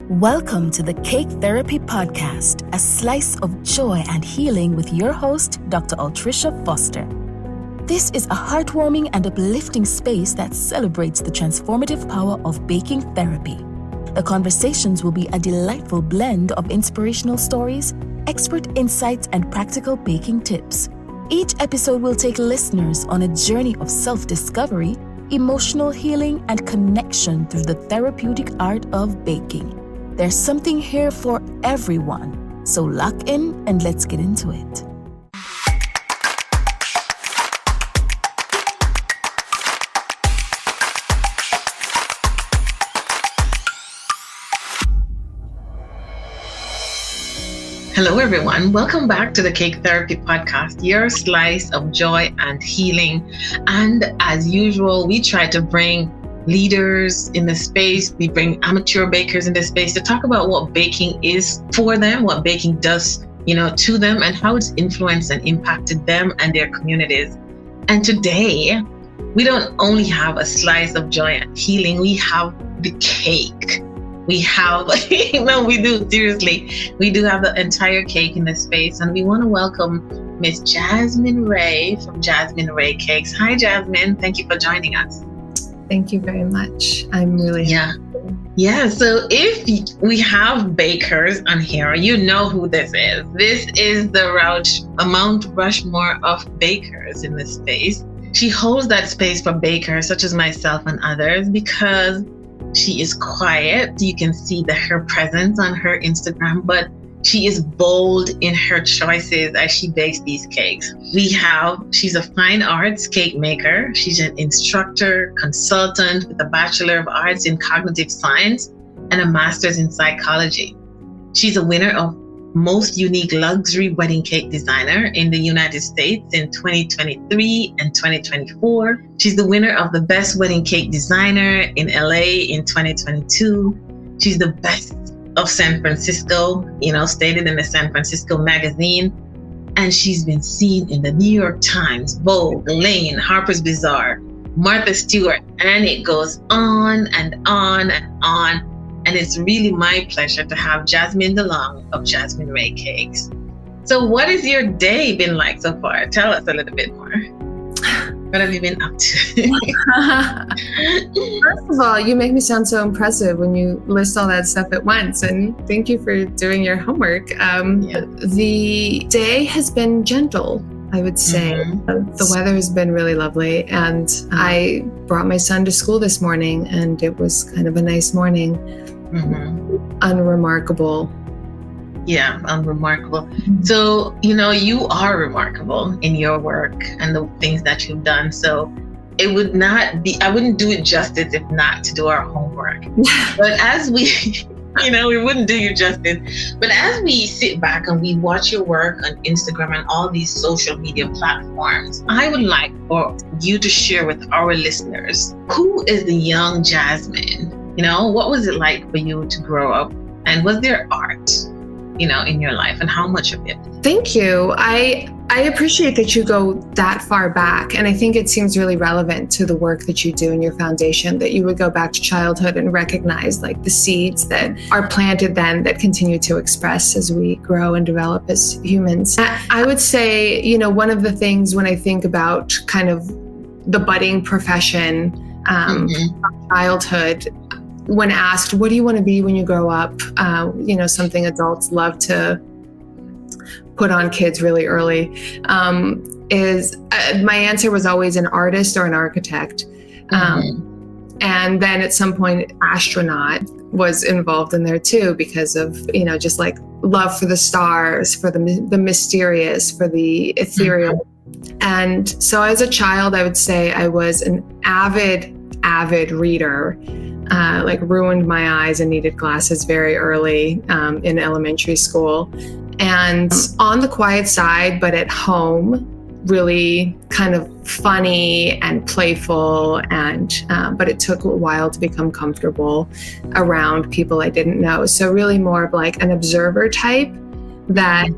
Welcome to the Cake Therapy Podcast, a slice of joy and healing with your host, Dr. Altreisha Foster. This is a heartwarming and uplifting space that celebrates the transformative power of baking therapy. The conversations will be a delightful blend of inspirational stories, expert insights, and practical baking tips. Each episode will take listeners on a journey of self-discovery, emotional healing, and connection through the therapeutic art of baking. There's something here for everyone, so lock in and let's get into it. Hello, everyone. Welcome back to the Cake Therapy Podcast, your slice of joy and healing. And as usual, we try to bring leaders in the space. We bring amateur bakers in the space to talk about what baking is for them, what baking does, to them, and how it's influenced and impacted them and their communities. And today, we don't only have a slice of joy and healing, we have the cake. We have, we do, seriously. We do have the entire cake in the space, and we want to welcome Miss Jasmine Rae from Jasmine Rae Cakes. Hi, Jasmine. Thank you for joining us. Thank you very much. I'm really happy. Yeah, so if we have bakers on here, you know who this is. This is the Mount Rushmore of bakers in this space. She holds that space for bakers such as myself and others because she is quiet. You can see her presence on her Instagram, but she is bold in her choices as she bakes these cakes. She's a fine arts cake maker. She's an instructor, consultant with a Bachelor of Arts in Cognitive Science and a Master's in Psychology. She's a winner of Most Unique Luxury Wedding Cake Designer in the United States in 2023 and 2024. She's the winner of the Best Wedding Cake Designer in LA in 2022. She's the Best of San Francisco, stated in the San Francisco magazine. And she's been seen in the New York Times, Vogue, Lane, Harper's Bazaar, Martha Stewart, and it goes on and on and on. And it's really my pleasure to have Jasmine DeLong of Jasmine Rae Cakes. So what has your day been like so far? Tell us a little bit more. What have you been up to? First of all, you make me sound so impressive when you list all that stuff at once. And thank you for doing your homework. The day has been gentle, I would say. Mm-hmm. The weather has been really lovely. And I brought my son to school this morning, and it was kind of a nice morning. Mm-hmm. Unremarkable. Yeah, unremarkable. Mm-hmm. So, you are remarkable in your work and the things that you've done. So I wouldn't do it justice if not to do our homework. But as we, we wouldn't do you justice. But as we sit back and we watch your work on Instagram and all these social media platforms, I would like for you to share with our listeners, who is the young Jasmine? What was it like for you to grow up? And was there art, in your life, and how much of it? Thank you. I appreciate that you go that far back. And I think it seems really relevant to the work that you do in your foundation, that you would go back to childhood and recognize the seeds that are planted then that continue to express as we grow and develop as humans. I would say, one of the things when I think about kind of the budding profession from childhood, when asked, what do you want to be when you grow up? Something adults love to put on kids really early, is my answer was always an artist or an architect. And then at some point, astronaut was involved in there too, because of, just love for the stars, for the mysterious, for the ethereal. And so as a child, I would say I was an avid reader. Ruined my eyes and needed glasses very early in elementary school. And on the quiet side, but at home, really kind of funny and playful. And but it took a while to become comfortable around people I didn't know. So really more of an observer type that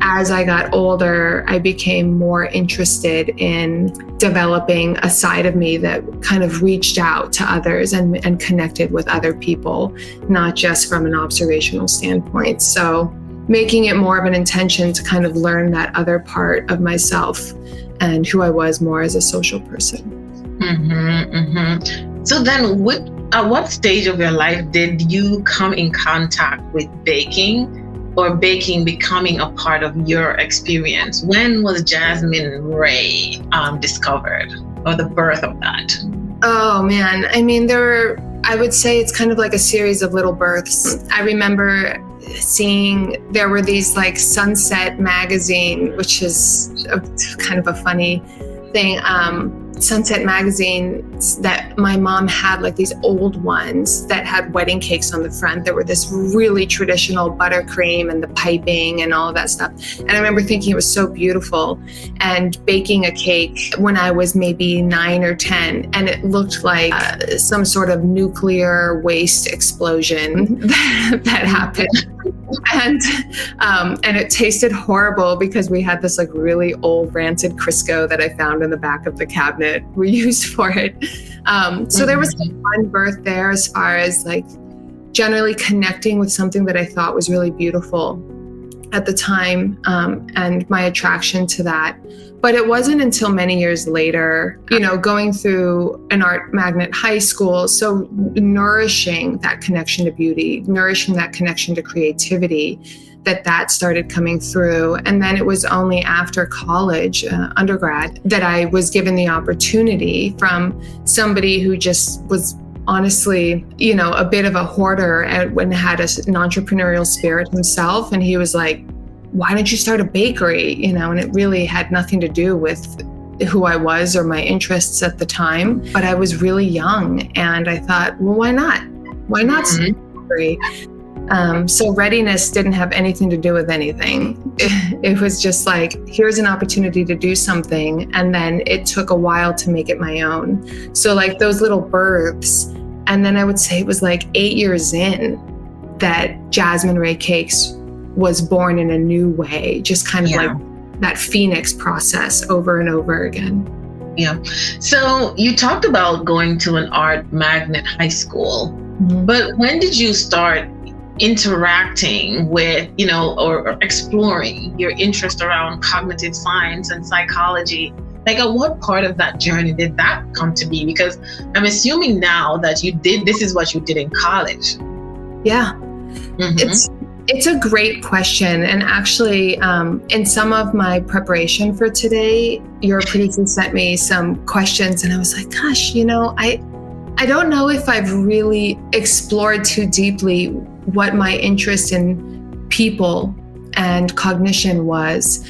as I got older, I became more interested in developing a side of me that kind of reached out to others and connected with other people, not just from an observational standpoint. So making it more of an intention to kind of learn that other part of myself and who I was more as a social person. So then at what stage of your life did you come in contact with baking, or baking becoming a part of your experience? When was Jasmine Rae discovered, or the birth of that? Oh man, I mean, I would say it's kind of like a series of little births. I remember seeing there were these like Sunset magazine, which is kind of a funny thing. Sunset magazines that my mom had, like these old ones that had wedding cakes on the front. There were this really traditional buttercream and the piping and all of that stuff. And I remember thinking it was so beautiful, and baking a cake when I was maybe 9 or 10, and it looked like some sort of nuclear waste explosion that happened. And it tasted horrible because we had this like really old rancid Crisco that I found in the back of the cabinet we used for it. So there was some fun birth there as far as like generally connecting with something that I thought was really beautiful at the time, and my attraction to that. But it wasn't until many years later, going through an art magnet high school, so nourishing that connection to beauty, nourishing that connection to creativity, that started coming through. And then it was only after college, undergrad, that I was given the opportunity from somebody who just was honestly, a bit of a hoarder and had an entrepreneurial spirit himself. And he was like, why don't you start a bakery? And it really had nothing to do with who I was or my interests at the time. But I was really young and I thought, well, why not? Why not start a bakery? So readiness didn't have anything to do with anything. It was just like, here's an opportunity to do something. And then it took a while to make it my own. So like those little births. And then I would say it was like 8 years in that Jasmine Rae Cakes was born in a new way, just kind of like that phoenix process over and over again. Yeah. So you talked about going to an art magnet high school, but when did you start interacting with, or exploring your interest around cognitive science and psychology? Like, at what part of that journey did that come to be? Because I'm assuming now that this is what you did in college. Yeah. It's a great question. And actually, in some of my preparation for today, your producer sent me some questions and I was like, gosh, I don't know if I've really explored too deeply what my interest in people and cognition was.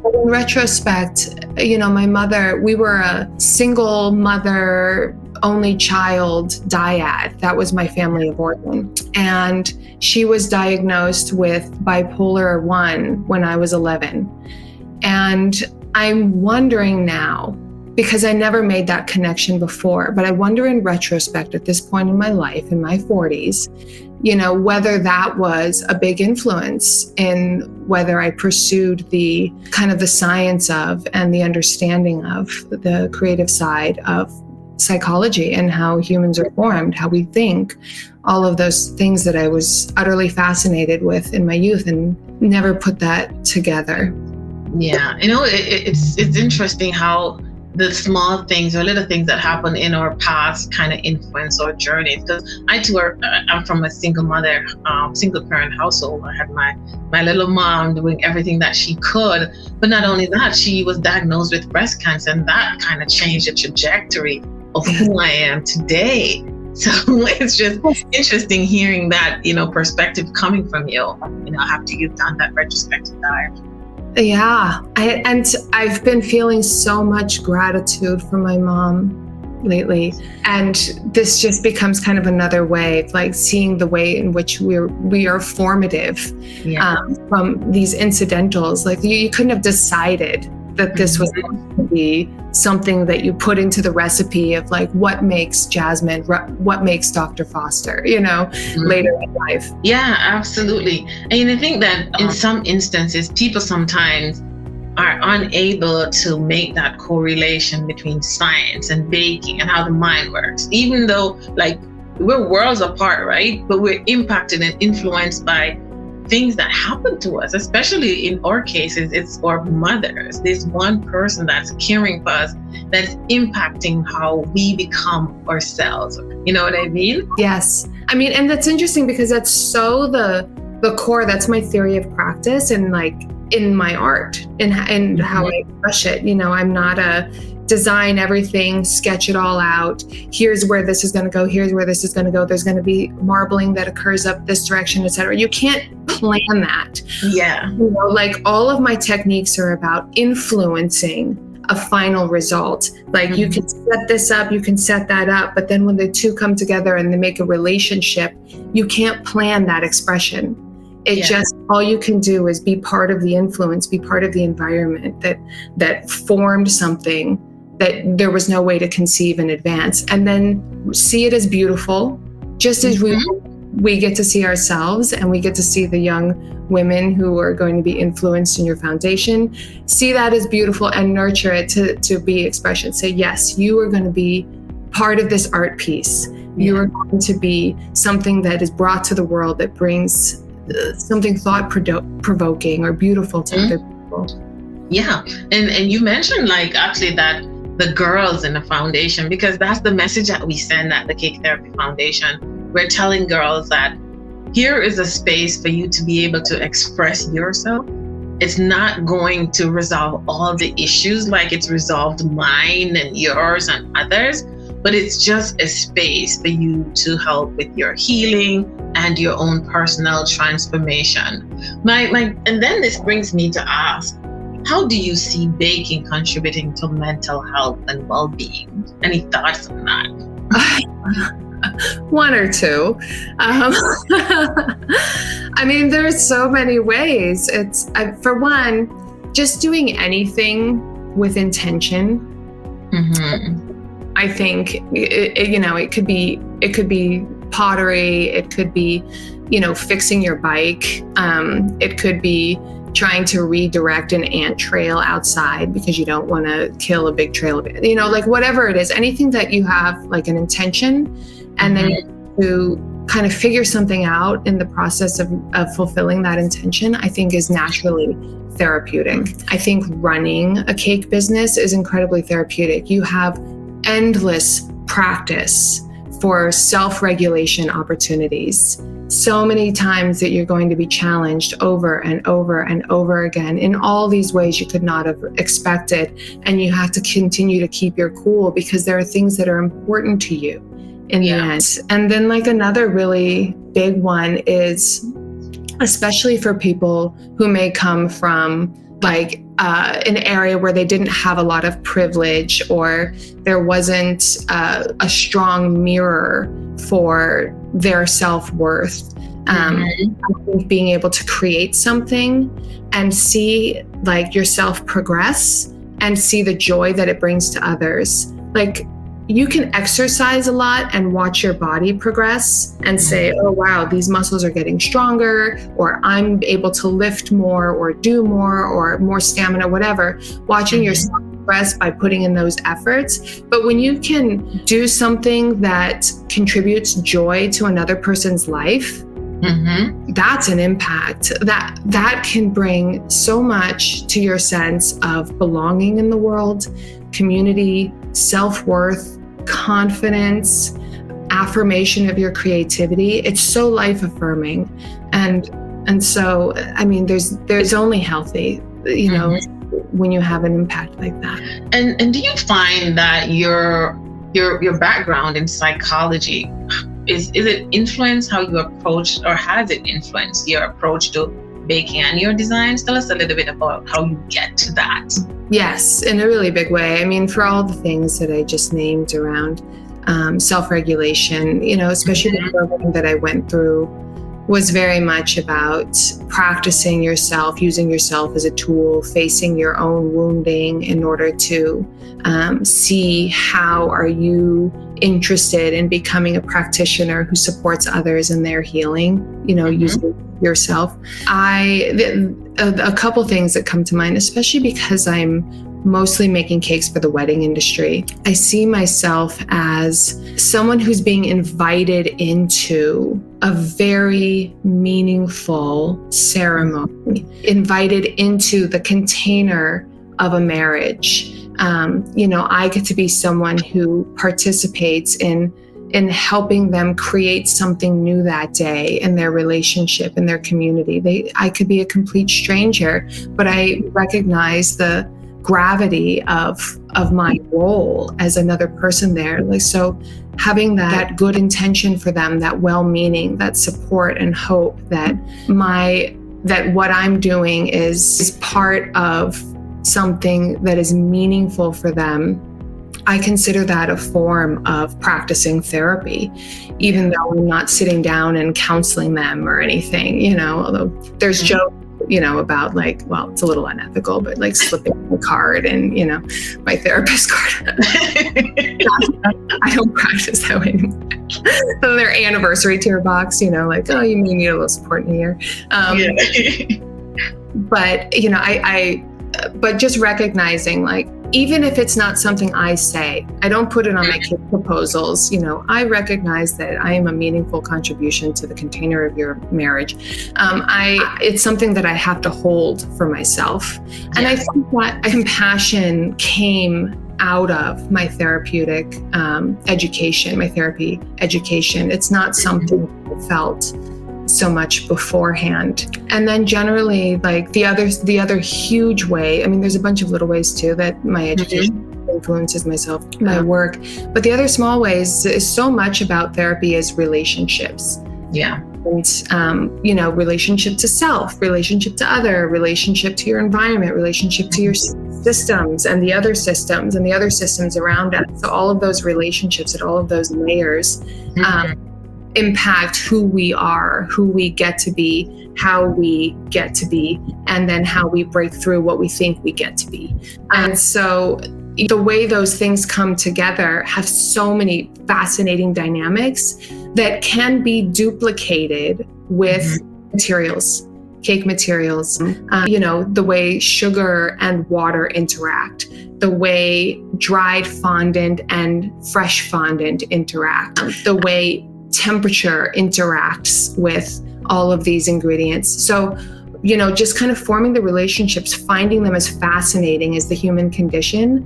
But in retrospect, my mother, we were a single mother, only child dyad. That was my family of origin. And she was diagnosed with bipolar 1 when I was 11. And I'm wondering now, because I never made that connection before, but I wonder in retrospect at this point in my life, in my 40s, whether that was a big influence in whether I pursued the kind of the science of and the understanding of the creative side of psychology and how humans are formed, how we think, all of those things that I was utterly fascinated with in my youth and never put that together. Yeah, it's interesting how the small things or little things that happen in our past kind of influence our journeys. Because I too I'm from a single mother, single parent household. I had my little mom doing everything that she could. But not only that, she was diagnosed with breast cancer, and that kind of changed the trajectory of who I am today. So it's just interesting hearing that, perspective coming from you, after you've done that retrospective dive. Yeah, I've been feeling so much gratitude for my mom lately, and this just becomes kind of another way, like seeing the way in which we are formative from these incidentals. Like you couldn't have decided that this was going to be something that you put into the recipe of like what makes Jasmine, what makes Dr. Foster, later in life. Yeah, absolutely. And I think that in some instances, people sometimes are unable to make that correlation between science and baking and how the mind works, even though like we're worlds apart, right? But we're impacted and influenced by things that happen to us, especially in our cases, it's our mothers. There's one person that's caring for us that's impacting how we become ourselves. You know what I mean? Yes. I mean, and that's interesting because that's so the core, that's my theory of practice and like in my art and how I express it. I'm not a design everything, sketch it all out. Here's where this is going to go. Here's where this is going to go. There's going to be marbling that occurs up this direction, etc. You can't plan that. Yeah. Like all of my techniques are about influencing a final result. Like you can set this up, you can set that up, but then when the two come together and they make a relationship, you can't plan that expression. Just all you can do is be part of the influence, be part of the environment that formed something that there was no way to conceive in advance, and then see it as beautiful, just as we get to see ourselves and we get to see the young women who are going to be influenced in your foundation. See that as beautiful and nurture it to be expression. Say, yes, you are going to be part of this art piece. You are going to be something that is brought to the world that brings something thought-provoking or beautiful to other people. Yeah, and you mentioned like actually that the girls in the foundation, because that's the message that we send at the Cake Therapy Foundation. We're telling girls that here is a space for you to be able to express yourself. It's not going to resolve all the issues like it's resolved mine and yours and others, but it's just a space for you to help with your healing and your own personal transformation. And then this brings me to ask, how do you see baking contributing to mental health and well-being? Any thoughts on that? One or two. I mean, there's so many ways. It's for one, just doing anything with intention. I think it could be pottery. It could be, fixing your bike. It could be trying to redirect an ant trail outside because you don't want to kill a big trail of it. Like whatever it is, anything that you have like an intention, and then to kind of figure something out in the process of fulfilling that intention, I think is naturally therapeutic. I think running a cake business is incredibly therapeutic. You have endless practice for self-regulation opportunities. So many times that you're going to be challenged over and over and over again in all these ways you could not have expected. And you have to continue to keep your cool because there are things that are important to you in the end. And then like another really big one is, especially for people who may come from like an area where they didn't have a lot of privilege, or there wasn't a strong mirror for their self-worth. I think being able to create something and see like yourself progress and see the joy that it brings to others. Like you can exercise a lot and watch your body progress and say, oh, wow, these muscles are getting stronger, or I'm able to lift more or do more or more stamina, whatever, watching yourself progress by putting in those efforts. But when you can do something that contributes joy to another person's life, that's an impact that can bring so much to your sense of belonging in the world, community, self-worth, confidence, affirmation of your creativity. It's so life affirming. And so, I mean, there's only healthy, when you have an impact like that. And do you find that your background in psychology, is it influenced how you approach, or has it influenced your approach to baking and your designs? Tell us a little bit about how you get to that. Yes, in a really big way. I mean, for all the things that I just named around self-regulation, especially the program that I went through was very much about practicing yourself, using yourself as a tool, facing your own wounding in order to see how are you interested in becoming a practitioner who supports others in their healing, using yourself. A couple things that come to mind, especially because I'm mostly making cakes for the wedding industry. I see myself as someone who's being invited into a very meaningful ceremony, invited into the container of a marriage. I get to be someone who participates in helping them create something new that day in their relationship, in their community. I could be a complete stranger, but I recognize the gravity of my role as another person there. So having that good intention for them, that well-meaning, that support and hope that what I'm doing is part of something that is meaningful for them. I consider that a form of practicing therapy, even though I'm not sitting down and counseling them or anything, although there's jokes, about it's a little unethical, but slipping a card and, my therapist card. I don't practice that way anymore. So their anniversary tier box, you may need a little support in a year. But, but just recognizing even if it's not something I say, I don't put it on my cake proposals. I recognize that I am a meaningful contribution to the container of your marriage. It's something that I have to hold for myself. And I think that compassion came out of my therapeutic education, my therapy education. It's not something I felt so much beforehand. And then generally, the other huge way, there's a bunch of little ways too that my education influences my work, but the other small ways is so much about therapy is relationships. Yeah. And, relationship to self, relationship to other, relationship to your environment, relationship to your systems and the other systems and the other systems around us. So all of those relationships and all of those layers, impact who we are, who we get to be, how we get to be, and then how we break through what we think we get to be. And so the way those things come together have so many fascinating dynamics that can be duplicated with materials, cake materials, the way sugar and water interact, the way dried fondant and fresh fondant interact, the way temperature interacts with all of these ingredients. So, just kind of forming the relationships, finding them as fascinating as the human condition,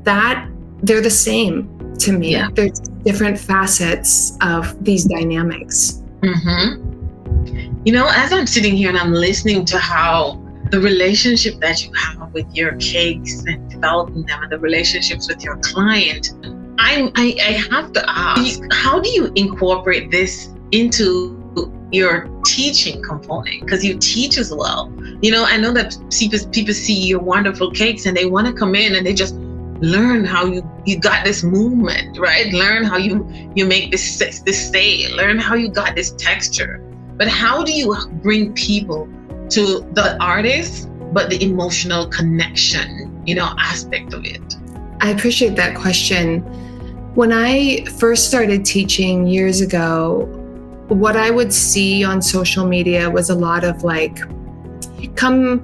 that, they're the same to me. Yeah. There's different facets of these dynamics. As I'm sitting here and I'm listening to how the relationship that you have with your cakes and developing them and the relationships with your client, I have to ask, how do you incorporate this into your teaching component? Because you teach as well. I know that people see your wonderful cakes and they want to come in and they just learn how you got this movement, right? Learn how you make this stay, learn how you got this texture. But how do you bring people to the artist, but the emotional connection, aspect of it? I appreciate that question. When I first started teaching years ago, what I would see on social media was a lot of come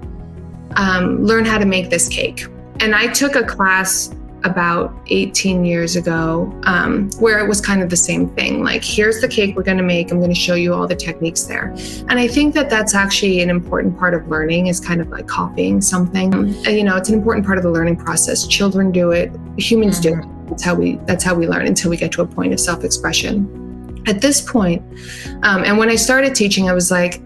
learn how to make this cake. And I took a class about 18 years ago where it was kind of the same thing. Here's the cake we're going to make. I'm going to show you all the techniques there. And I think that that's actually an important part of learning, is kind of copying something. It's an important part of the learning process. Children do it. Humans do it. That's how we learn until we get to a point of self-expression. At this point, and when I started teaching, I was I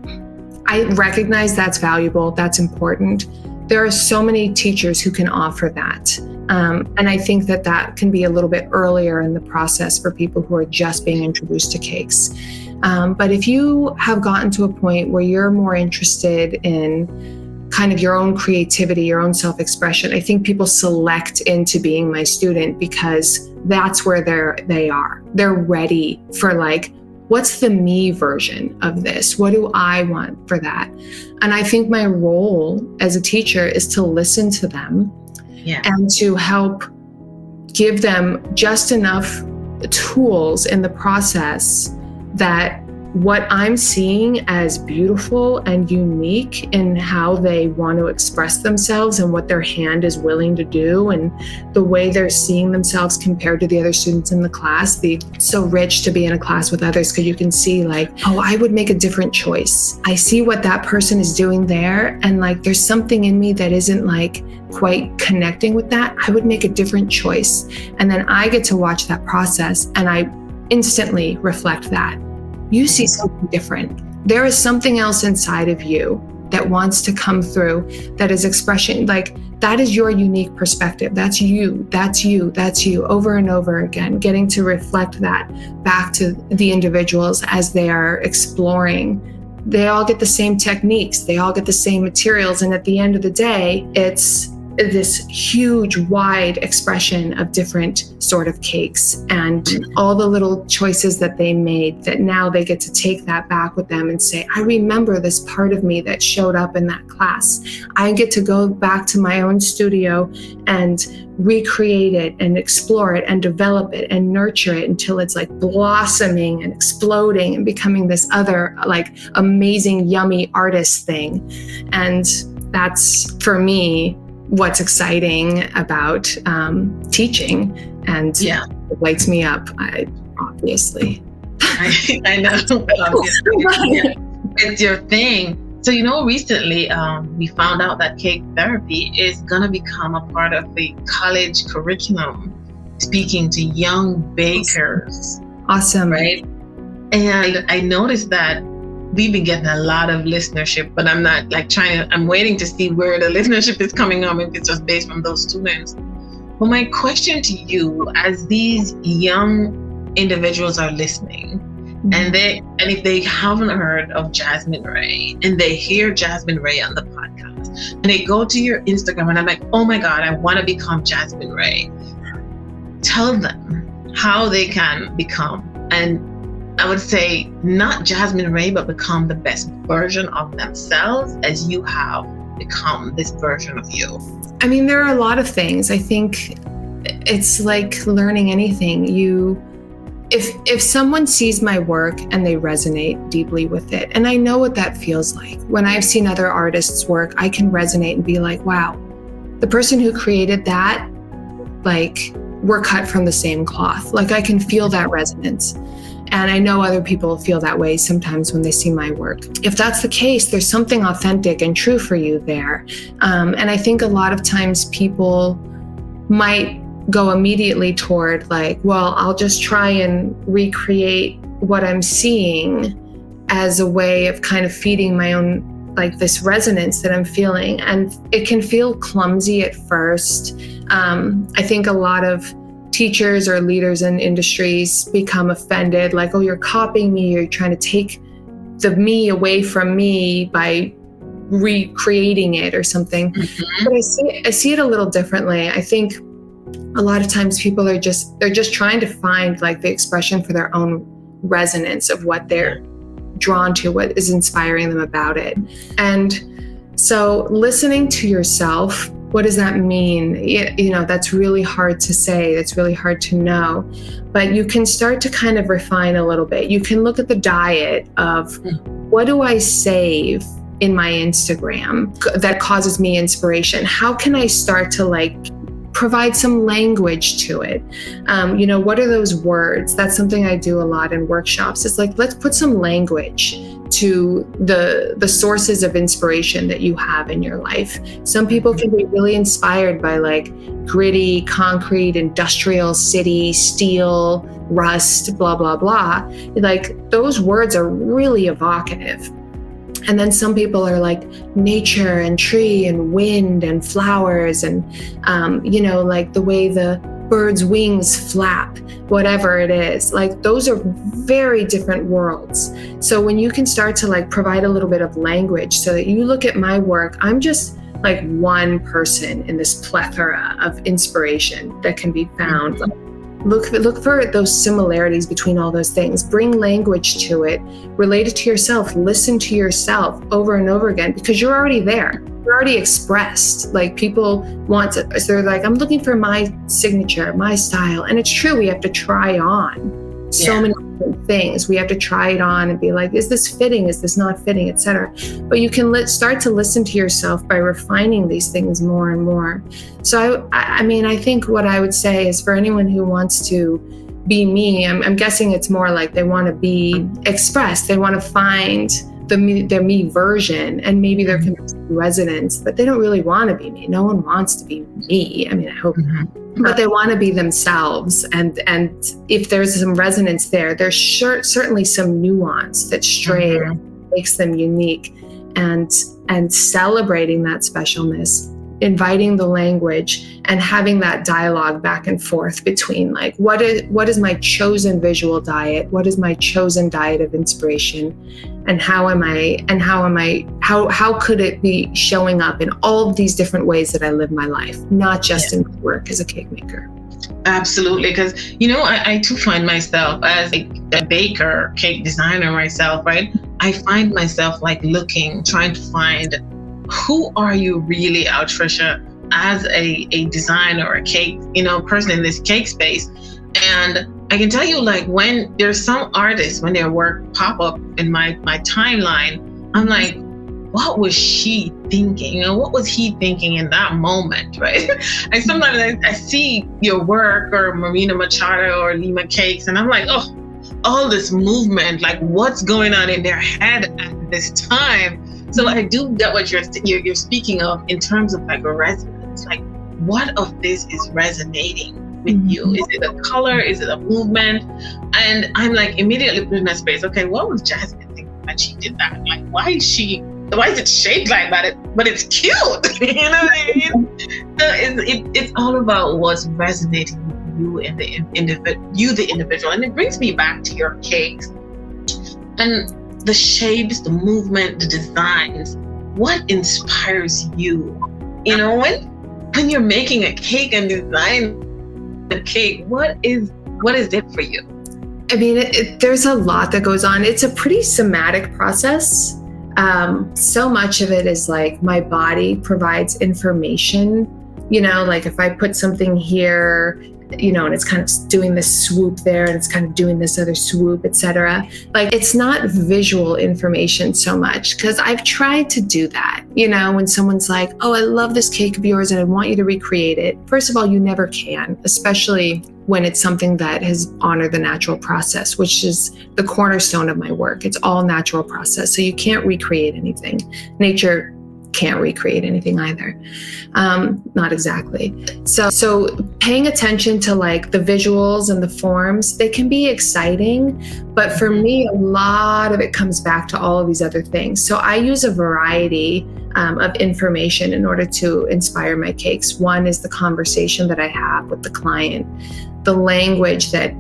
recognize that's valuable, that's important. There are so many teachers who can offer that. And I think that can be a little bit earlier in the process for people who are just being introduced to cakes. But if you have gotten to a point where you're more interested in kind of your own creativity, your own self-expression, I think people select into being my student because that's where they are. They're ready for what's the me version of this? What do I want for that? And I think my role as a teacher is to listen to them and to help give them just enough tools in the process that what I'm seeing as beautiful and unique in how they want to express themselves and what their hand is willing to do and the way they're seeing themselves compared to the other students in the class. It's so rich to be in a class with others because you can see like, oh, I would make a different choice. I see what that person is doing there, and like there's something in me that isn't like quite connecting with that. I would make a different choice. And then I get to watch that process and I instantly reflect that. You see something different. There is something else inside of you that wants to come through, that is expression, like that is your unique perspective. That's you, that's you, that's you, over and over again, getting to reflect that back to the individuals as they are exploring. They all get the same techniques, they all get the same materials. And at the end of the day, it's this huge, wide expression of different sort of cakes and all the little choices that they made, that now they get to take that back with them and say, I remember this part of me that showed up in that class. I get to go back to my own studio and recreate it and explore it and develop it and nurture it until it's like blossoming and exploding and becoming this other like amazing, yummy artist thing. And that's, for me, what's exciting about teaching, and it lights me up, obviously. I know, obviously. It's your thing. So, recently we found out that cake therapy is going to become a part of the college curriculum, speaking to young bakers. Awesome. Right? And I noticed that we've been getting a lot of listenership, but I'm not like I'm waiting to see where the listenership is coming from, if it's just based from those students. But my question to you, as these young individuals are listening, and if they haven't heard of Jasmine Rae, and they hear Jasmine Rae on the podcast, and they go to your Instagram and I'm like, oh my God, I want to become Jasmine Rae. Tell them how they can become, and I would say not Jasmine Rae, but become the best version of themselves as you have become this version of you. I mean, there are a lot of things. I think it's like learning anything. If someone sees my work and they resonate deeply with it, and I know what that feels like. When I've seen other artists' work, I can resonate and be like, wow, the person who created that, like, we're cut from the same cloth. Like, I can feel that resonance. And I know other people feel that way sometimes when they see my work. If that's the case, there's something authentic and true for you there. And I think a lot of times people might go immediately toward like, well, I'll just try and recreate what I'm seeing as a way of kind of feeding my own, like this resonance that I'm feeling. And it can feel clumsy at first. I think a lot of teachers or leaders in industries become offended, like, oh, you're copying me, you're trying to take the me away from me by recreating it or something. Mm-hmm. But I see it a little differently. I think a lot of times people they're just trying to find like the expression for their own resonance of what they're drawn to, what is inspiring them about it. And so listening to yourself, what does that mean? That's really hard to say. That's really hard to know. But you can start to kind of refine a little bit. You can look at the diet of what do I save in my Instagram that causes me inspiration? How can I start to like provide some language to it? What are those words? That's something I do a lot in workshops. It's like, let's put some language to the sources of inspiration that you have in your life. Some people can be really inspired by like gritty, concrete, industrial city, steel, rust, blah, blah, blah. Like those words are really evocative. And then some people are like nature and tree and wind and flowers and, like the way the bird's wings flap, whatever it is. Like those are very different worlds. So when you can start to like provide a little bit of language so that you look at my work, I'm just like one person in this plethora of inspiration that can be found. Like, Look for those similarities between all those things. Bring language to it. Relate it to yourself. Listen to yourself over and over again, because you're already there. You're already expressed. Like, people want to, so they're like, I'm looking for my signature, my style. And it's true, we have to try on so many different things. We have to try it on and be like, is this fitting? Is this not fitting, etc. But you can start to listen to yourself by refining these things more and more. So I mean, I think what I would say is, for anyone who wants to be me, I'm guessing it's more like they want to be expressed. They want to find their me version, and maybe there can be some resonance, but they don't really want to be me. No one wants to be me. I mean, I hope, but they want to be themselves. And if there's some resonance there, there's certainly some nuance that makes them unique, and celebrating that specialness, inviting the language, and having that dialogue back and forth between, like, what is my chosen visual diet? What is my chosen diet of inspiration? And how could it be showing up in all of these different ways that I live my life, not just in my work as a cake maker? Absolutely. Because, I too find myself as a baker, cake designer myself, right? I find myself like trying to find, who are you really, Altreisha, as a designer or a cake, person in this cake space? And I can tell you, like, when there's some artists, when their work pop up in my timeline, I'm like, what was she thinking? What was he thinking in that moment, right? And sometimes I see your work, or Marina Machado or Lima Cakes, and I'm like, oh, all this movement, like, what's going on in their head at this time? So I do get what you're speaking of in terms of, like, a resonance. Like, what of this is resonating with you? Is it a color? Is it a movement? And I'm like, immediately put in that space, okay, what was Jasmine thinking when she did that? Like, why is it shaped like that? But it's cute. You know what I mean? So it's all about what's resonating with you and the individual. And it brings me back to your cakes and the shapes, the movement, the designs. What inspires you? When you're making a cake and design a cake, what is it for you? I mean, there's a lot that goes on. It's a pretty somatic process. So much of it is like, my body provides information. Like, if I put something here, and it's kind of doing this swoop there, and it's kind of doing this other swoop, etc. Like, it's not visual information so much, because I've tried to do that. When someone's like, oh, I love this cake of yours and I want you to recreate it. First of all, you never can, especially when it's something that has honored the natural process, which is the cornerstone of my work. It's all natural process. So you can't recreate anything. Nature can't recreate anything either. Not exactly. So paying attention to, like, the visuals and the forms, they can be exciting, but for me, a lot of it comes back to all of these other things. So I use a variety of information in order to inspire my cakes. One is the conversation that I have with the client. The language that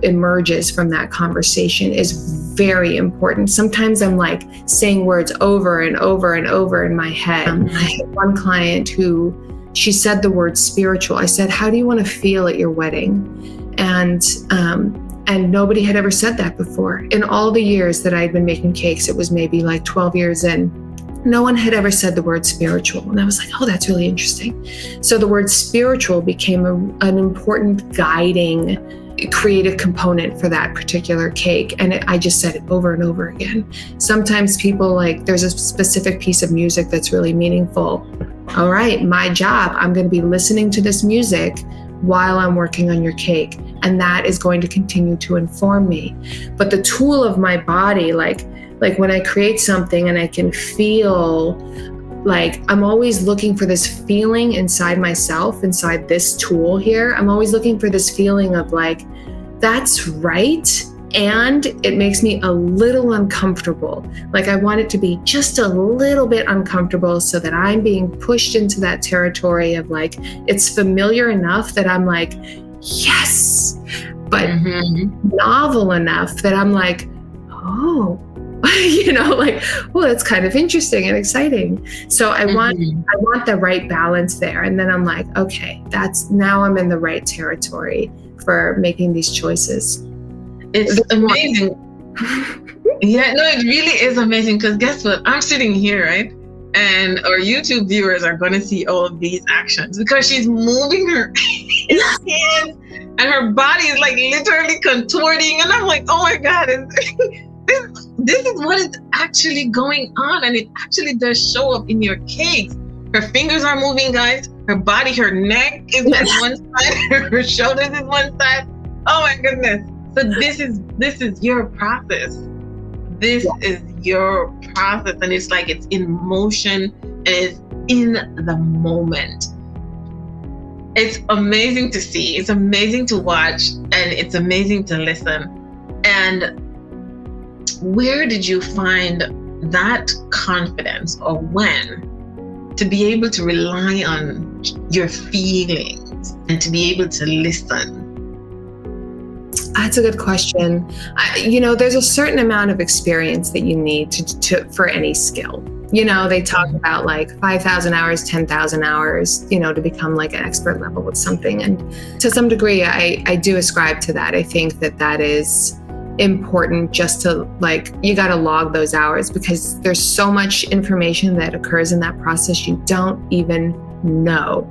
emerges from that conversation is very important. Sometimes I'm like saying words over and over and over in my head. I had one client who, she said the word spiritual. I said, how do you want to feel at your wedding? And nobody had ever said that before. In all the years that I'd been making cakes, it was maybe like 12 years in, no one had ever said the word spiritual. And I was like, oh, that's really interesting. So the word spiritual became an important guiding creative component for that particular cake. And I just said it over and over again. Sometimes people, like, there's a specific piece of music that's really meaningful. All right, my job, I'm going to be listening to this music while I'm working on your cake. And that is going to continue to inform me. But the tool of my body, like when I create something and I can feel, like, I'm always looking for this feeling inside myself, inside this tool here. I'm always looking for this feeling of, like, that's right. And it makes me a little uncomfortable. Like, I want it to be just a little bit uncomfortable so that I'm being pushed into that territory of, like, it's familiar enough that I'm like, yes, but novel enough that I'm like, oh, like, well, that's kind of interesting and exciting. So I want the right balance there. And then I'm like, okay, now I'm in the right territory for making these choices. It's amazing. Yeah, no, it really is amazing, because guess what? I'm sitting here, right? And our YouTube viewers are going to see all of these actions because she's moving her hands and her body is like literally contorting. And I'm like, oh my God, this is what is actually going on. And it actually does show up in your cakes. Her fingers are moving, guys. Her body, her neck is one side, her shoulders is one side. Oh my goodness. So this is your process. This is your process, and it's like it's in motion and it's in the moment. It's amazing to see. It's amazing to watch, and it's amazing to listen. And where did you find that confidence, or when, to be able to rely on your feelings and to be able to listen? That's a good question. There's a certain amount of experience that you need to for any skill. They talk about like 5,000 hours, 10,000 hours, to become like an expert level with something. And to some degree, I do ascribe to that. I think that is important, just to you got to log those hours, because there's so much information that occurs in that process. You don't even know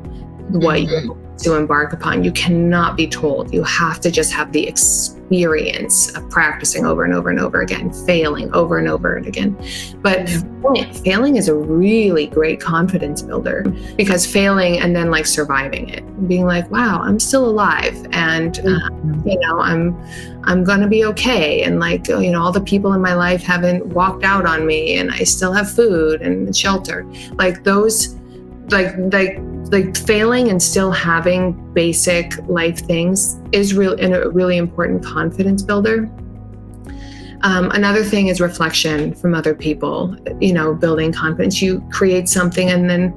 what you're to embark upon. You cannot be told. You have to just have the experience of practicing over and over and over again, failing over and over and again. But failing is a really great confidence builder, because failing and then surviving it, being like, wow, I'm still alive, and I'm gonna be okay, and all the people in my life haven't walked out on me, and I still have food and shelter. Failing and still having basic life things is a really important confidence builder. Another thing is reflection from other people, building confidence. You create something, and then,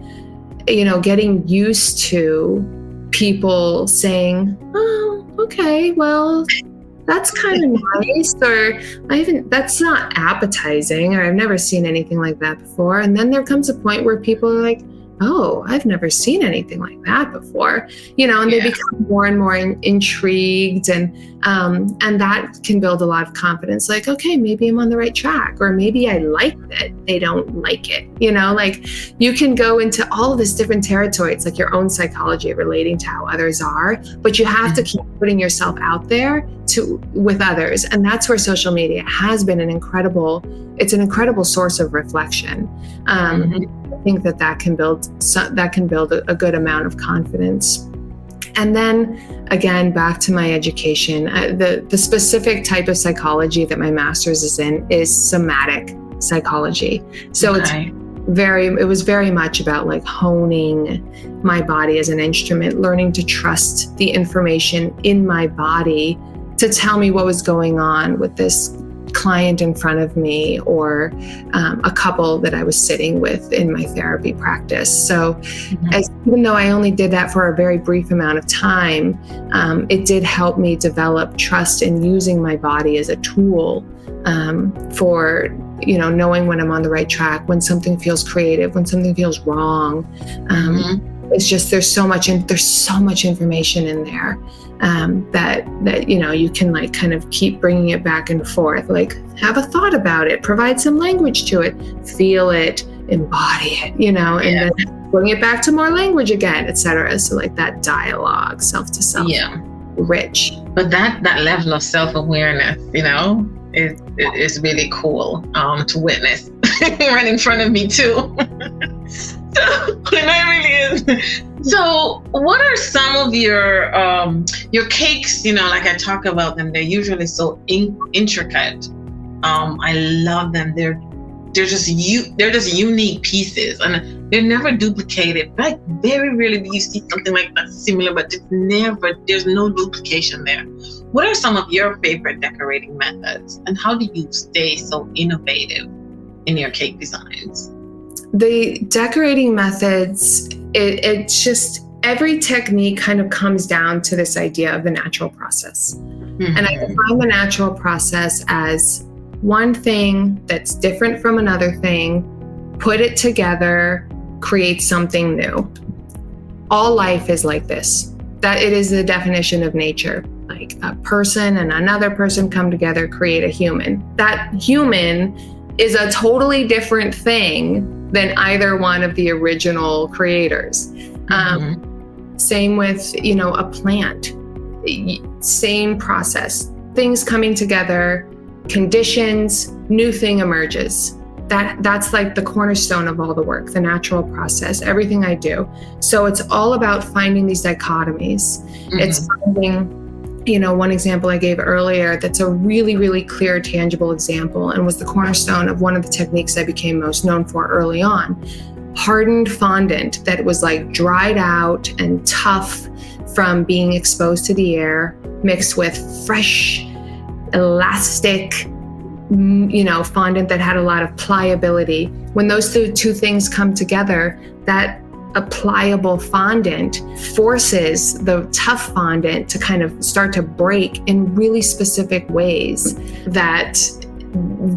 getting used to people saying, oh, okay, well, that's kind of nice, or that's not appetizing, or I've never seen anything like that before. And then there comes a point where people are like, oh, I've never seen anything like that before, and they become more and more intrigued, and that can build a lot of confidence. Like, okay, maybe I'm on the right track, or maybe I like that they don't like it. You can go into all of this different territory. It's like your own psychology relating to how others are, but you have to keep putting yourself out there with others. And that's where social media has been an incredible source of reflection. I think that can build a good amount of confidence. And then again, back to my education, the specific type of psychology that my master's is in is somatic psychology. So it was very much about honing my body as an instrument, learning to trust the information in my body to tell me what was going on with this client in front of me, or a couple that I was sitting with in my therapy practice. So even though I only did that for a very brief amount of time, it did help me develop trust in using my body as a tool for knowing when I'm on the right track, when something feels creative, when something feels wrong. It's just there's so much information in there that you can kind of keep bringing it back and forth. Have a thought about it, provide some language to it, feel it, embody it, and then bring it back to more language again, etc. So that dialogue, self to self, rich. But that level of self-awareness, is really cool to witness right in front of me too. It really is. So what are some of your cakes, like I talk about them, they're usually so intricate. I love them. They're just unique pieces, and they're never duplicated. Very rarely do you see something like that similar, but there's no duplication there. What are some of your favorite decorating methods, and how do you stay so innovative in your cake designs? The decorating methods, it's just every technique kind of comes down to this idea of the natural process. And I define the natural process as one thing that's different from another thing, put it together, create something new. All life is like this. That it is the definition of nature. like a person and another person come together, create a human. That human is a totally different thing than either one of the original creators. Same with, a plant, same process, things coming together, conditions, new thing emerges. That's like the cornerstone of all the work, the natural process, everything I do. So it's all about finding these dichotomies. It's finding, one example I gave earlier that's a really, really clear, tangible example and was the cornerstone of one of the techniques I became most known for early on. Hardened fondant that was like dried out and tough from being exposed to the air, mixed with fresh, elastic, fondant that had a lot of pliability. When those two things come together, that a pliable fondant forces the tough fondant to kind of start to break in really specific ways that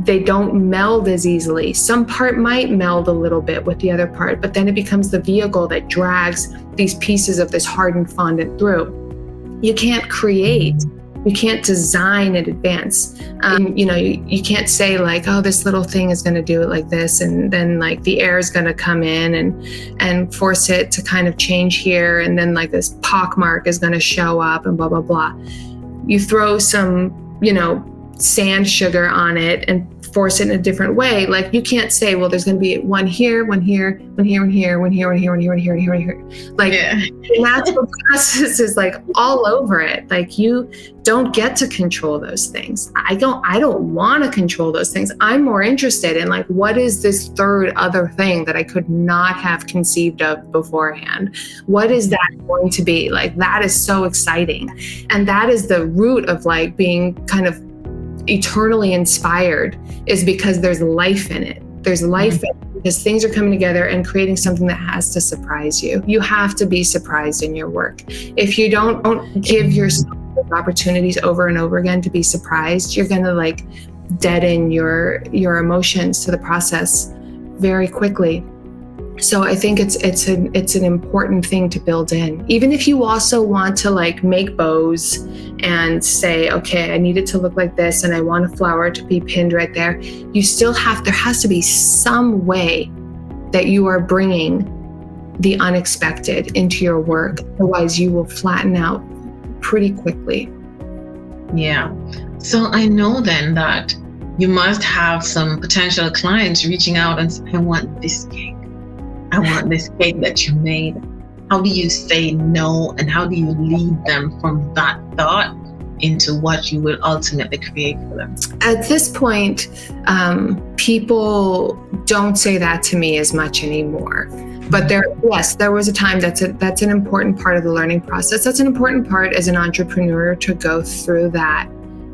they don't meld as easily. Some part might meld a little bit with the other part, but then it becomes the vehicle that drags these pieces of this hardened fondant through. You can't create, you can't design in advance. You can't say like, oh, this little thing is going to do it like this, and then like the air is going to come in and force it to kind of change here, and then like this pock mark is going to show up and blah, blah, blah. You throw some, sand sugar on it and force it in a different way. Like you can't say, well, there's going to be one here, one here, one here, one here, one here, one here, one here, one here, one here, one here. Like the natural process is like all over it. Like you don't get to control those things. I don't want to control those things. I'm more interested in like, what is this third other thing that I could not have conceived of beforehand? What is that going to be? Like that is so exciting. And that is the root of like being kind of eternally inspired, is because there's life in it. There's life in it because things are coming together and creating something that has to surprise you. You have to be surprised in your work. If you don't give yourself opportunities over and over again to be surprised, you're going to like deaden your emotions to the process very quickly. So I think it's an important thing to build in. Even if you also want to like make bows and say, okay, I need it to look like this and I want a flower to be pinned right there, you still there has to be some way that you are bringing the unexpected into your work. Otherwise you will flatten out pretty quickly. Yeah. So I know then that you must have some potential clients reaching out and saying, I want this cake. I want this cake that you made. How do you say no, and how do you lead them from that thought into what you will ultimately create for them? At this point, people don't say that to me as much anymore. But there was a time that's an important part of the learning process. That's an important part as an entrepreneur to go through that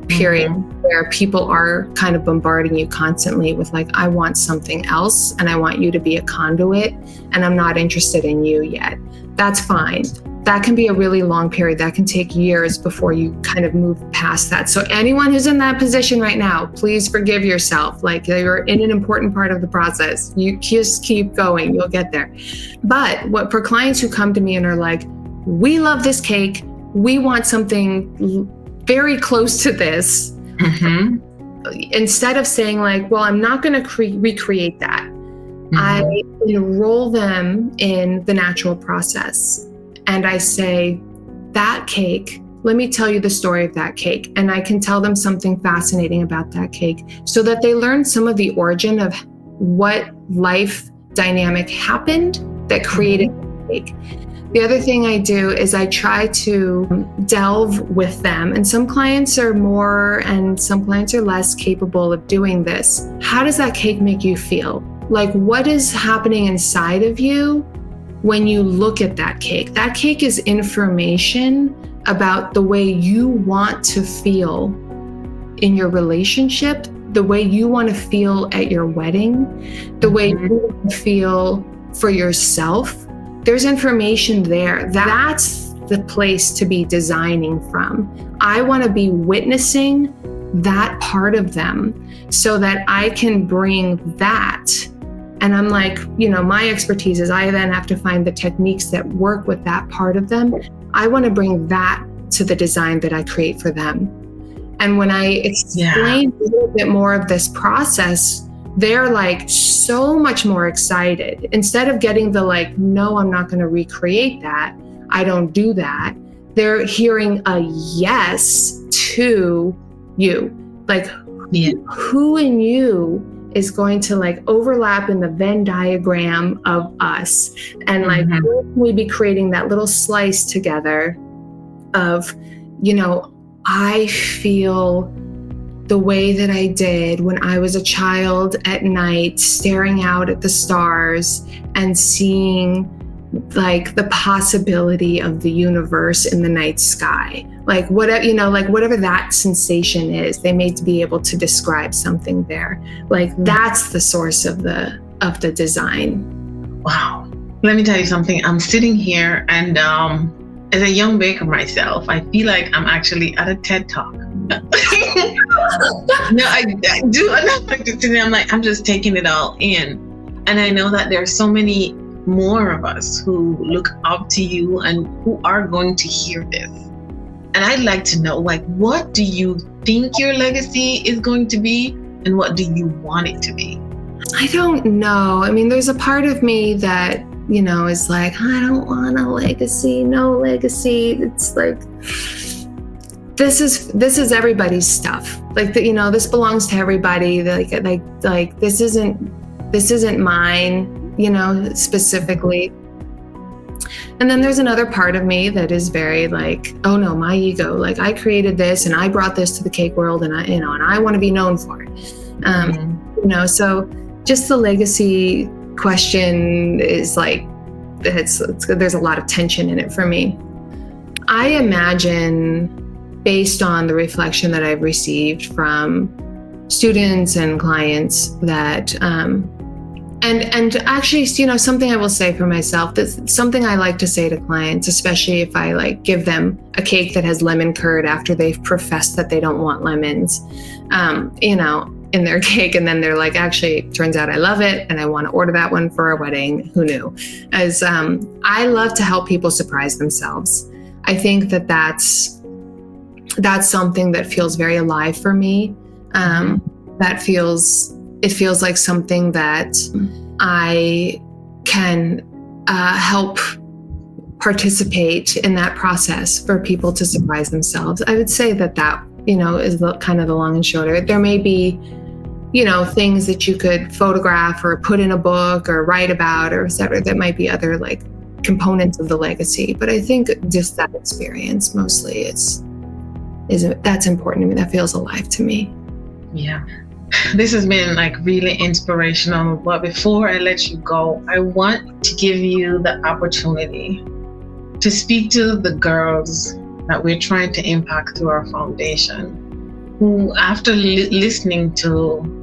period where people are kind of bombarding you constantly with like, I want something else and I want you to be a conduit and I'm not interested in you yet. That's fine. That can be a really long period. That can take years before you kind of move past that. So anyone who's in that position right now, please forgive yourself. Like you're in an important part of the process. You just keep going, you'll get there. But for clients who come to me and are like, we love this cake, we want something very close to this. Instead of saying like, well, I'm not going to recreate that. I enroll them in the natural process. And I say, that cake, let me tell you the story of that cake. And I can tell them something fascinating about that cake so that they learn some of the origin of what life dynamic happened that created the cake. The other thing I do is I try to delve with them, and some clients are more and some clients are less capable of doing this. How does that cake make you feel? Like, what is happening inside of you when you look at that cake? That cake is information about the way you want to feel in your relationship, the way you want to feel at your wedding, the way you want to feel for yourself. There's information there. That's the place to be designing from. I want to be witnessing that part of them so that I can bring that. And I'm like, my expertise is I then have to find the techniques that work with that part of them. I want to bring that to the design that I create for them. And when I explain a little bit more of this process, they're like so much more excited. Instead of getting the like, no, I'm not going to recreate that, I don't do that, they're hearing a yes to you. Like, who in you is going to like overlap in the Venn diagram of us? And like, we be creating that little slice together of, you know, I feel the way that I did when I was a child at night, staring out at the stars and seeing like the possibility of the universe in the night sky. Like whatever, you know, like whatever that sensation is, they may be able to describe something there. Like that's the source of the design. Wow. Let me tell you something. I'm sitting here and as a young baker myself, I feel like I'm actually at a TED Talk. No, I do. I'm just taking it all in. And I know that there are so many more of us who look up to you and who are going to hear this. And I'd like to know, like, what do you think your legacy is going to be? And what do you want it to be? I don't know. I mean, there's a part of me that, you know, is like, I don't want a legacy, no legacy. It's like, this is everybody's stuff. Like, you know, this belongs to everybody. Like this isn't mine, you know, specifically. And then there's another part of me that is very like, oh no, my ego. Like I created this and I brought this to the cake world, and I want to be known for it. You know, so just the legacy question is like, there's a lot of tension in it for me. I imagine, based on the reflection that I've received from students and clients, that and actually, you know, something I will say for myself, that's something I like to say to clients, especially if I like give them a cake that has lemon curd after they've professed that they don't want lemons, you know, in their cake. And then they're like, actually, it turns out I love it and I want to order that one for our wedding. Who knew? As I love to help people surprise themselves. I think that that's something that feels very alive for me. It feels like something that I can help participate in that process for people to surprise themselves. I would say that, you know, is kind of the long and short of it. There may be, you know, things that you could photograph or put in a book or write about or et cetera, that might be other like components of the legacy. But I think just that experience mostly that's important to me. That feels alive to me. Yeah. This has been like really inspirational. But before I let you go, I want to give you the opportunity to speak to the girls that we're trying to impact through our foundation, who after listening to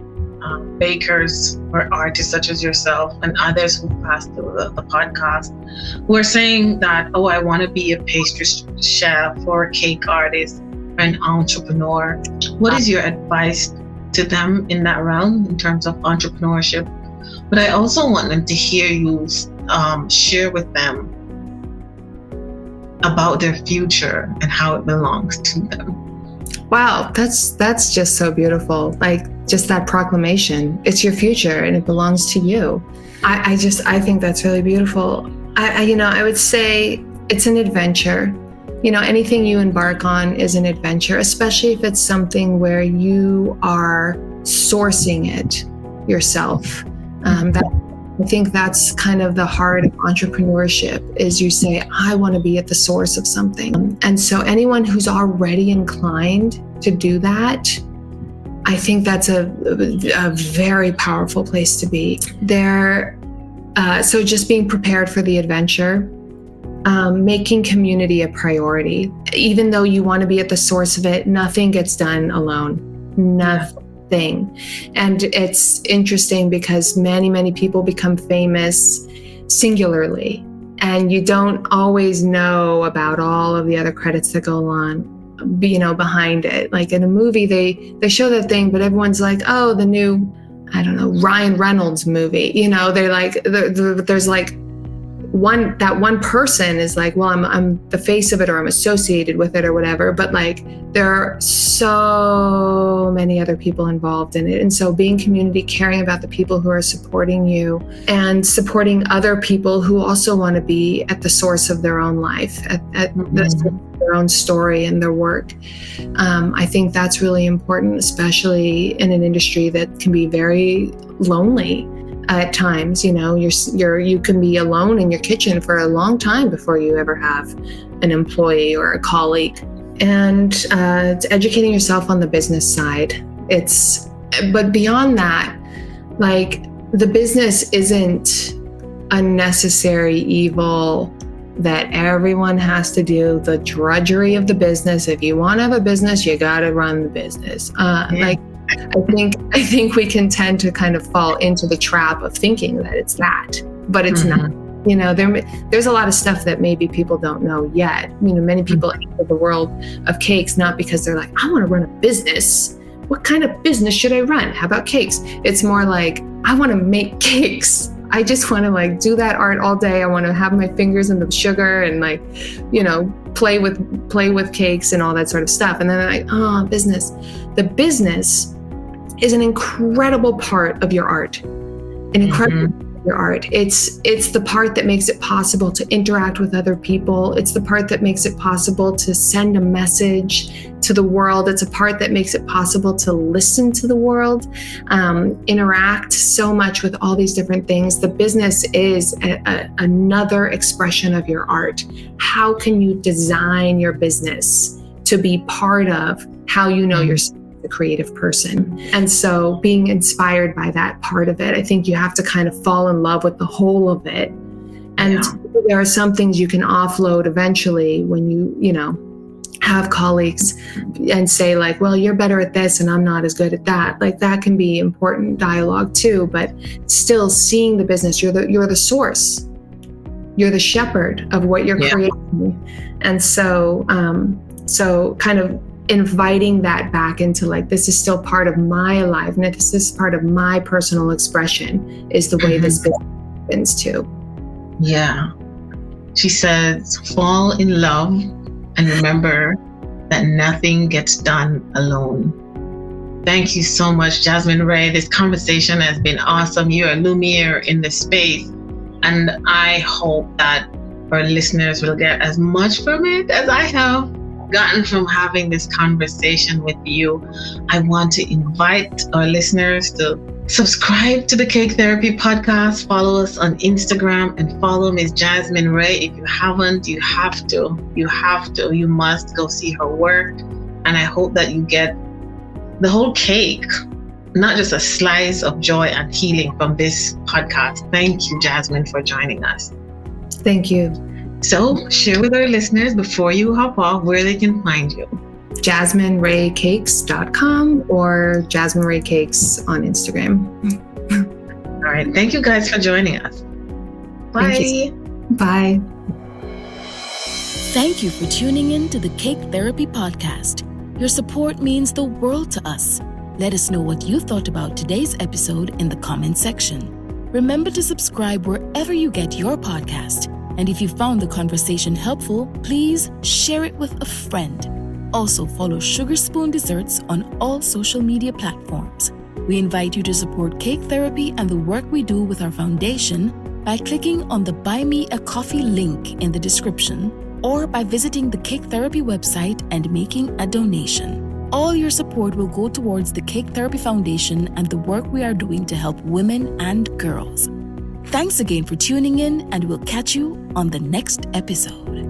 bakers or artists such as yourself and others who passed through the podcast, who are saying that, oh, I want to be a pastry chef or a cake artist or an entrepreneur. What is your advice to them in that realm in terms of entrepreneurship? But I also want them to hear you share with them about their future and how it belongs to them. Wow, that's just so beautiful. Like just that proclamation, it's your future and it belongs to you. I think that's really beautiful. I would say it's an adventure. You know, anything you embark on is an adventure, especially if it's something where you are sourcing it yourself. I think that's kind of the heart of entrepreneurship, is you say, I want to be at the source of something. And so anyone who's already inclined to do that, I think that's a very powerful place to be. So just being prepared for the adventure, making community a priority. Even though you want to be at the source of it, nothing gets done alone. Nothing. And it's interesting because many people become famous singularly, and you don't always know about all of the other credits that go on, you know, behind it. Like in a movie, they show that thing, but everyone's like, oh, the new, I don't know, Ryan Reynolds movie. You know, they're like, there's like one person is like, well, I'm the face of it, or I'm associated with it, or whatever. But like, there are so many other people involved in it. And so being community, caring about the people who are supporting you and supporting other people who also want to be at the source of their own life, at their own story and their work. I think that's really important, especially in an industry that can be very lonely. At times, you know, you can be alone in your kitchen for a long time before you ever have an employee or a colleague. And it's educating yourself on the business side. But beyond that, like, the business isn't a necessary evil that everyone has to do the drudgery of the business. If you want to have a business, you got to run the business. I think we can tend to kind of fall into the trap of thinking that it's that, but it's not. You know, there's a lot of stuff that maybe people don't know yet. You know, many people enter the world of cakes not because they're like, I want to run a business. What kind of business should I run? How about cakes? It's more like, I want to make cakes. I just want to like do that art all day. I want to have my fingers in the sugar and like, you know, play with cakes and all that sort of stuff. And then they're like, business. The business is an incredible part of your art, your art. It's the part that makes it possible to interact with other people. It's the part that makes it possible to send a message to the world. It's a part that makes it possible to listen to the world, interact so much with all these different things. The business is another expression of your art. How can you design your business to be part of how you know yourself? The creative person. And so being inspired by that part of it, I think you have to kind of fall in love with the whole of it. And there are some things you can offload eventually when you know, have colleagues and say like, well, you're better at this and I'm not as good at that. Like, that can be important dialogue too, but still seeing the business, you're the source. You're the shepherd of what you're creating. And so kind of inviting that back into like, this is still part of my aliveness. This is part of my personal expression, is the way this business happens too. Yeah. She says, fall in love and remember that nothing gets done alone. Thank you so much, Jasmine Rae. This conversation has been awesome. You're a lumiere in this space. And I hope that our listeners will get as much from it as I have gotten from having this conversation with you. I want to invite our listeners to subscribe to the Cake Therapy Podcast. Follow us on Instagram and follow Ms. Jasmine Rae. If you haven't, you have to. You must go see her work. And I hope that you get the whole cake, not just a slice of joy and healing from this podcast. Thank you, Jasmine, for joining us. Thank you. So share with our listeners before you hop off where they can find you. JasmineRaeCakes.com or Jasmine Rae Cakes on Instagram. All right. Thank you guys for joining us. Bye. Bye. Thank you for tuning in to the Cake Therapy Podcast. Your support means the world to us. Let us know what you thought about today's episode in the comment section. Remember to subscribe wherever you get your podcast. And if you found the conversation helpful, please share it with a friend. Also, follow Sugar Spoon Desserts on all social media platforms. We invite you to support Cake Therapy and the work we do with our foundation by clicking on the Buy Me a Coffee link in the description, or by visiting the Cake Therapy website and making a donation. All your support will go towards the Cake Therapy Foundation and the work we are doing to help women and girls. Thanks again for tuning in, and we'll catch you on the next episode.